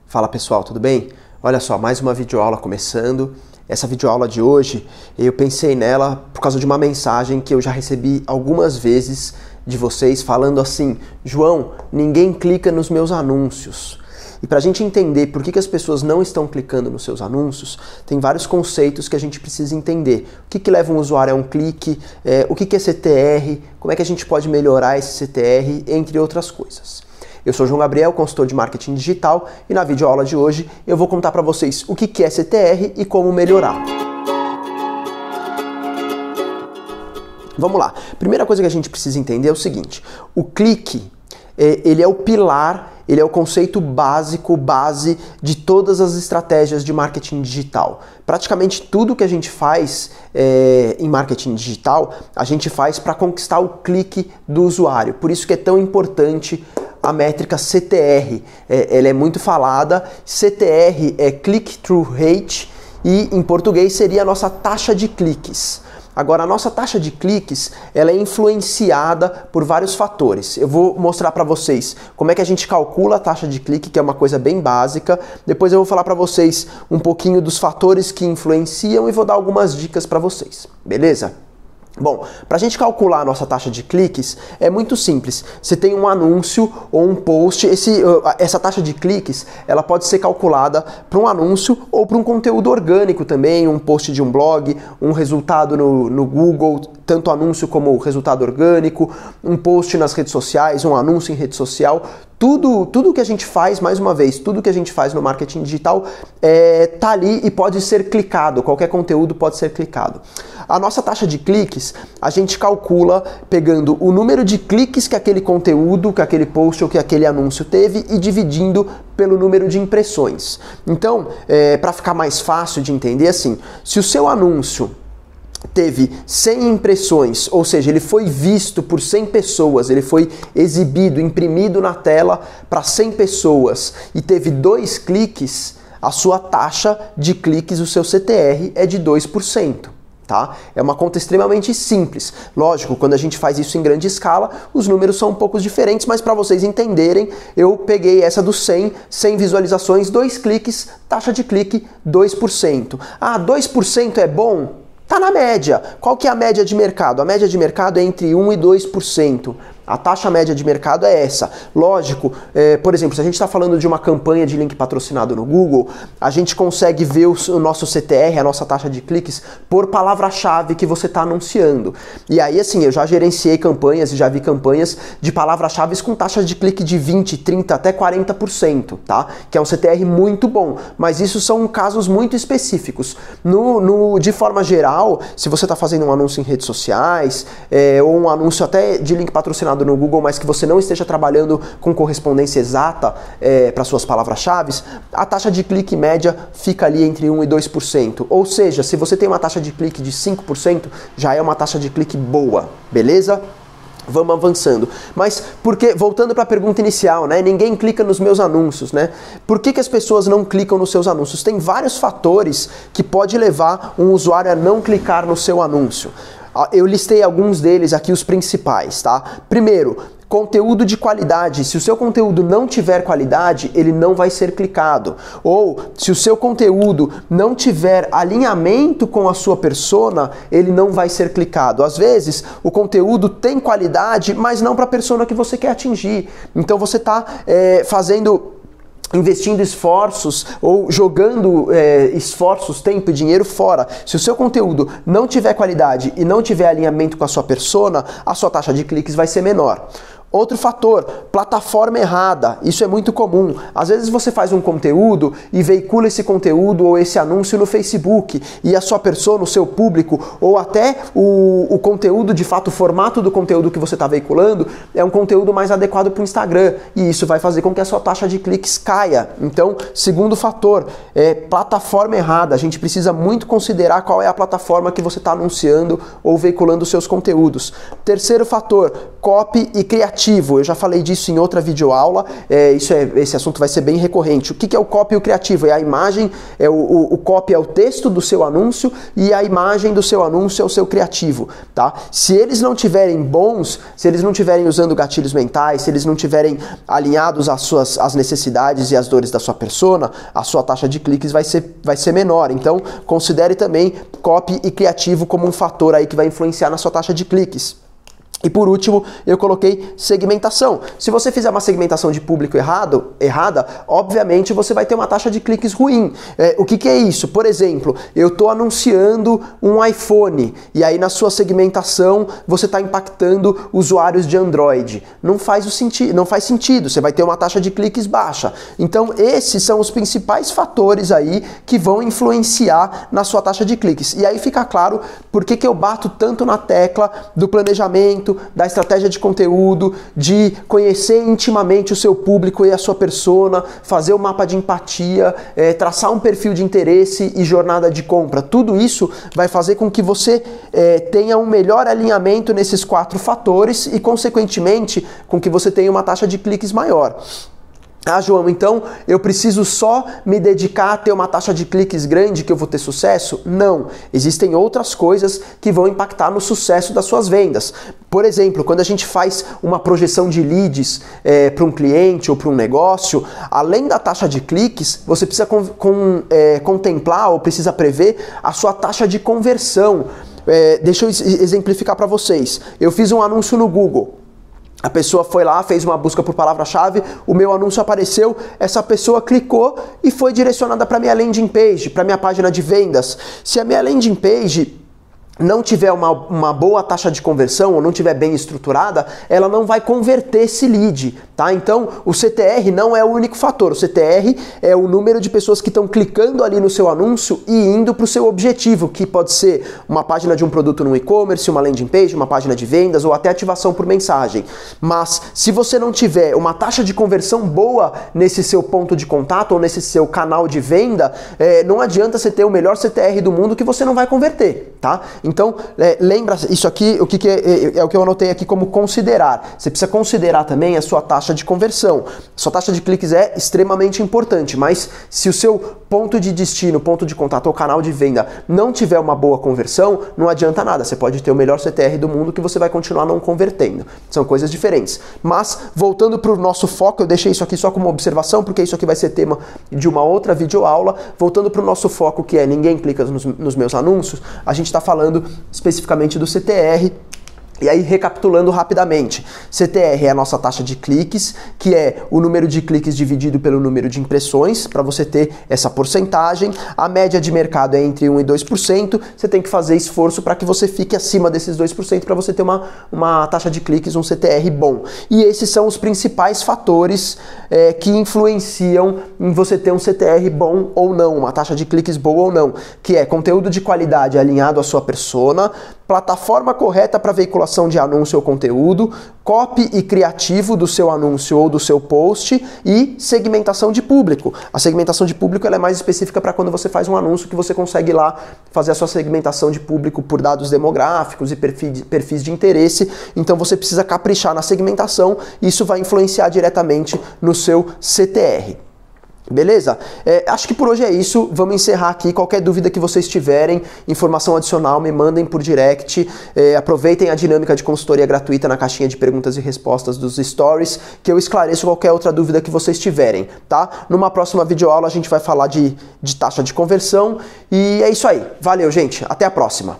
Fala pessoal, tudo bem? Olha só, mais uma videoaula começando. Essa videoaula de hoje, eu pensei nela por causa de uma mensagem que eu já recebi algumas vezes de vocês falando assim: João, ninguém clica nos meus anúncios. E para a gente entender por que as pessoas não estão clicando nos seus anúncios, tem vários conceitos que a gente precisa entender. O que leva um usuário a um clique, o que é CTR, como é que a gente pode melhorar esse CTR, entre outras coisas. Eu sou João Gabriel, consultor de marketing digital, e na videoaula de hoje eu vou contar para vocês o que é CTR e como melhorar. Vamos lá. Primeira coisa que a gente precisa entender é o seguinte: o clique, ele é o pilar, ele é o conceito básico, base de todas as estratégias de marketing digital. Praticamente tudo que a gente faz em marketing digital, a gente faz para conquistar o clique do usuário. Por isso que é tão importante a métrica CTR. Ela é muito falada. CTR é Click-Through Rate e em português seria a nossa taxa de cliques. Agora, a nossa taxa de cliques, ela é influenciada por vários fatores. Eu vou mostrar para vocês como é que a gente calcula a taxa de clique, que é uma coisa bem básica. Depois eu vou falar para vocês um pouquinho dos fatores que influenciam e vou dar algumas dicas para vocês, beleza? Bom, para a gente calcular a nossa taxa de cliques é muito simples. Você tem um anúncio ou um post, essa taxa de cliques ela pode ser calculada para um anúncio ou para um conteúdo orgânico também, um post de um blog, um resultado no Google, tanto anúncio como resultado orgânico, um post nas redes sociais, um anúncio em rede social. Tudo que a gente faz, mais uma vez, tudo que a gente faz no marketing digital tá ali e pode ser clicado, qualquer conteúdo pode ser clicado. A nossa taxa de cliques, a gente calcula pegando o número de cliques que aquele conteúdo, que aquele post ou que aquele anúncio teve e dividindo pelo número de impressões. Então, para ficar mais fácil de entender, assim, se o seu anúncio teve 100 impressões, ou seja, ele foi visto por 100 pessoas, ele foi exibido, imprimido na tela para 100 pessoas e teve 2 cliques, a sua taxa de cliques, o seu CTR é de 2%. Tá? É uma conta extremamente simples. Lógico, quando a gente faz isso em grande escala, os números são um pouco diferentes, mas para vocês entenderem, eu peguei essa do 100 visualizações, 2 cliques, taxa de clique 2%. Ah, 2% é bom? Tá na média. Qual que é a média de mercado? A média de mercado é entre 1% e 2%. A taxa média de mercado é essa. Lógico, por exemplo, se a gente está falando de uma campanha de link patrocinado no Google, a gente consegue ver o nosso CTR, a nossa taxa de cliques, por palavra-chave que você está anunciando. E aí, assim, eu já gerenciei campanhas e já vi campanhas de palavra-chave com taxa de clique de 20%, 30%, até 40%, tá? Que é um CTR muito bom. Mas isso são casos muito específicos. De forma geral, se você está fazendo um anúncio em redes sociais, ou um anúncio até de link patrocinado no Google, mas que você não esteja trabalhando com correspondência exata para suas palavras-chave, a taxa de clique média fica ali entre 1% e 2%. Ou seja, se você tem uma taxa de clique de 5%, já é uma taxa de clique boa, beleza? Vamos avançando. Mas voltando para a pergunta inicial, né? Ninguém clica nos meus anúncios, né? Por que as pessoas não clicam nos seus anúncios? Tem vários fatores que pode levar um usuário a não clicar no seu anúncio. Eu listei alguns deles aqui, os principais, tá? Primeiro, conteúdo de qualidade. Se o seu conteúdo não tiver qualidade, ele não vai ser clicado. Ou, se o seu conteúdo não tiver alinhamento com a sua persona, ele não vai ser clicado. Às vezes, o conteúdo tem qualidade, mas não para a persona que você quer atingir. Então, você está investindo esforços ou jogando esforços, tempo e dinheiro fora. Se o seu conteúdo não tiver qualidade e não tiver alinhamento com a sua persona, a sua taxa de cliques vai ser menor. Outro fator, plataforma errada. Isso é muito comum. Às vezes você faz um conteúdo e veicula esse conteúdo ou esse anúncio no Facebook e a sua persona, o seu público ou até o conteúdo, de fato, o formato do conteúdo que você está veiculando é um conteúdo mais adequado para o Instagram e isso vai fazer com que a sua taxa de cliques caia. Então, segundo fator, plataforma errada. A gente precisa muito considerar qual é a plataforma que você está anunciando ou veiculando os seus conteúdos. Terceiro fator, copy e criatividade. criativo, eu já falei disso em outra videoaula, esse assunto vai ser bem recorrente. O que é o copy e o criativo? É a imagem, o copy é o texto do seu anúncio e a imagem do seu anúncio é o seu criativo, tá? Se eles não tiverem bons, se eles não tiverem usando gatilhos mentais, se eles não tiverem alinhados às necessidades e às dores da sua persona, a sua taxa de cliques vai ser menor. Então, considere também copy e criativo como um fator aí que vai influenciar na sua taxa de cliques. E por último, eu coloquei segmentação. Se você fizer uma segmentação de público errada, obviamente você vai ter uma taxa de cliques ruim. O que é isso? Por exemplo, eu estou anunciando um iPhone e aí na sua segmentação você está impactando usuários de Android. Não faz sentido, você vai ter uma taxa de cliques baixa. Então esses são os principais fatores aí que vão influenciar na sua taxa de cliques. E aí fica claro por que eu bato tanto na tecla do planejamento, da estratégia de conteúdo, de conhecer intimamente o seu público e a sua persona, fazer um mapa de empatia, traçar um perfil de interesse e jornada de compra. Tudo isso vai fazer com que você tenha um melhor alinhamento nesses 4 fatores e, consequentemente, com que você tenha uma taxa de cliques maior. Ah, João, então eu preciso só me dedicar a ter uma taxa de cliques grande que eu vou ter sucesso? Não. Existem outras coisas que vão impactar no sucesso das suas vendas. Por exemplo, quando a gente faz uma projeção de leads para um cliente ou para um negócio, além da taxa de cliques, você precisa contemplar ou precisa prever a sua taxa de conversão. Deixa eu exemplificar para vocês. Eu fiz um anúncio no Google. A pessoa foi lá, fez uma busca por palavra-chave, o meu anúncio apareceu, essa pessoa clicou e foi direcionada para minha landing page, para minha página de vendas. Se a minha landing page não tiver uma boa taxa de conversão ou não tiver bem estruturada, ela não vai converter esse lead, tá? Então, o CTR não é o único fator. O CTR é o número de pessoas que estão clicando ali no seu anúncio e indo para o seu objetivo, que pode ser uma página de um produto no e-commerce, uma landing page, uma página de vendas ou até ativação por mensagem. Mas, se você não tiver uma taxa de conversão boa nesse seu ponto de contato ou nesse seu canal de venda, não adianta você ter o melhor CTR do mundo que você não vai converter, tá? Então, lembra, isso aqui, o que é o que eu anotei aqui como considerar. Você precisa considerar também a sua taxa de conversão. Sua taxa de cliques é extremamente importante, mas se o seu ponto de destino, ponto de contato ou canal de venda não tiver uma boa conversão, não adianta nada. Você pode ter o melhor CTR do mundo que você vai continuar não convertendo. São coisas diferentes. Mas, voltando para o nosso foco, eu deixei isso aqui só como observação, porque isso aqui vai ser tema de uma outra videoaula. Voltando para o nosso foco, que é ninguém clica nos meus anúncios, a gente está falando especificamente do CTR. E aí, recapitulando rapidamente, CTR é a nossa taxa de cliques, que é o número de cliques dividido pelo número de impressões, para você ter essa porcentagem. A média de mercado é entre 1% e 2%, você tem que fazer esforço para que você fique acima desses 2% para você ter uma taxa de cliques, um CTR bom. E esses são os principais fatores que influenciam em você ter um CTR bom ou não, uma taxa de cliques boa ou não, que é conteúdo de qualidade alinhado à sua persona, plataforma correta para veiculação de anúncio ou conteúdo, copy e criativo do seu anúncio ou do seu post e segmentação de público. A segmentação de público ela é mais específica para quando você faz um anúncio que você consegue lá fazer a sua segmentação de público por dados demográficos e perfis de interesse. Então você precisa caprichar na segmentação e isso vai influenciar diretamente no seu CTR. Beleza? Acho que por hoje é isso. Vamos encerrar aqui. Qualquer dúvida que vocês tiverem, informação adicional, me mandem por direct. Aproveitem a dinâmica de consultoria gratuita na caixinha de perguntas e respostas dos stories, que eu esclareço qualquer outra dúvida que vocês tiverem, tá? Numa próxima videoaula a gente vai falar de taxa de conversão. E é isso aí. Valeu, gente. Até a próxima.